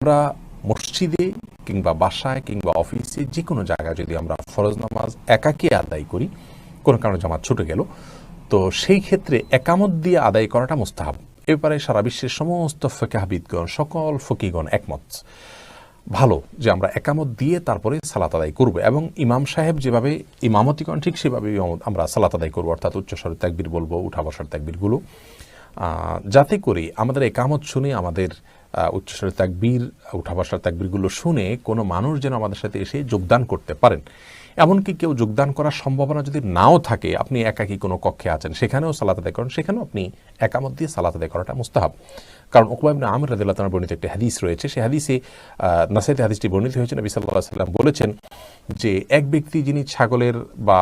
আমরা মসজিদে কিংবা বাসায় কিংবা অফিসে যে কোনো জায়গায় যদি আমরা ফরজ নামাজ একাকী আদায় করি, কোনো কারণে জামাত ছুটে গেল, তো সেই ক্ষেত্রে একামত দিয়ে আদায় করাটা মুস্তাহাব। এ ব্যাপারে সারা বিশ্বের সমস্ত ফিকহাবিদগণ, সকল ফকিগণ একমত, ভালো যে আমরা একামত দিয়ে তারপরে সালাত আদায় করব, এবং ইমাম সাহেব যেভাবে ইমামতি করেন ঠিক সেভাবে আমরা সালাত আদায় করবো, অর্থাৎ উচ্চস্বরে তাকবীর বলবো, উঠা বসার তাকবীরগুলো, যাতে করে আমাদের একামত শুনে, আমাদের উচ্চস্বরে তাকবীর, উঠা বসার তাকবীরগুলো শুনে কোনো মানুষ যেন আমাদের সাথে এসে যোগদান করতে পারেন। এমনকি কেউ যোগদান করার সম্ভাবনা যদি নাও থাকে, আপনি একাকী কোনো কক্ষে আছেন, সেখানেও সালাত আদায় করেন, সেখানেও আপনি একামত দিয়ে সালাত আদায় করাটা মুস্তাহাব। কারণ উকবা ইবনে আমির রাদিয়াল্লাহু তাআলা বর্ণিত একটি হাদিস রয়েছে, সেই হাদিসে নাসাইতে হাদিসটি বর্ণিত হয়েছে, নবী সাল্লাল্লাহু আলাইহি ওয়াসাল্লাম বলেছেন যে এক ব্যক্তি যিনি ছাগলের বা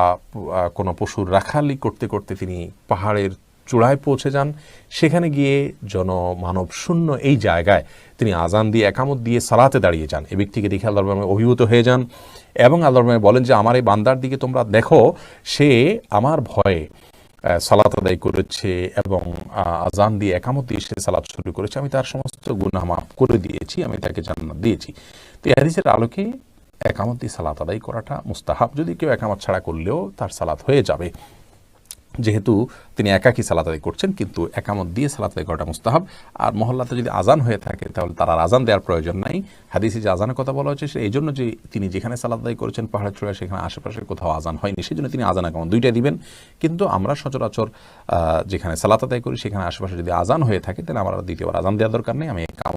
কোনো পশুর রাখালি করতে করতে তিনি পাহাড়ের চূড়ায় পৌঁছে যান, সেখানে গিয়ে জনমানব শূন্য এই জায়গায় তিনি আজান দিয়ে একামত দিয়ে সালাতে দাঁড়িয়ে যান। এই ব্যক্তিকে দেখে আল্লাহর নামে অভিভূত হয়ে যান এবং আল্লাহর নামে বলেন যে আমার এই বান্দার দিকে তোমরা দেখো, সে আমার ভয়ে সালাত আদায় করেছে এবং আজান দিয়ে একামত দিয়ে সে সালাত শুরু করেছে, আমি তার সমস্ত গুনাহ মাফ করে দিয়েছি, আমি তাকে জান্নাত দিয়েছি। তো এই হাদিসের আলোকে একামত দিয়ে সালাত আদায় করাটা মুস্তাহাব। যদি কেউ একামত ছাড়া করলেও তার সালাত হয়ে যাবে, যেহেতু তিনি একাকী সালাত আদায় করছেন, কিন্তু একামত দিয়ে সালাত আদায় করাটা মুস্তাহাব। আর মহল্লাতে যদি আজান হয়ে থাকে তাহলে তার আর আজান দেওয়ার প্রয়োজন নাই। হাদিসে যে আজানের কথা বলা হচ্ছে এই জন্য যে তিনি যেখানে সালাত আদায় করেছেন পাহাড়ের চূড়ায়, সেখানে আশেপাশের কোথাও আজান হয়নি, সেই জন্য তিনি আজান একামত দুইটাই দিবেন। কিন্তু আমরা সচরাচর যেখানে সালাত আদায় করি সেখানে আশেপাশে যদি আজান হয়ে থাকে তাহলে আমরা দ্বিতীয়বার আজান দেওয়ার দরকার নেই, আমি একামত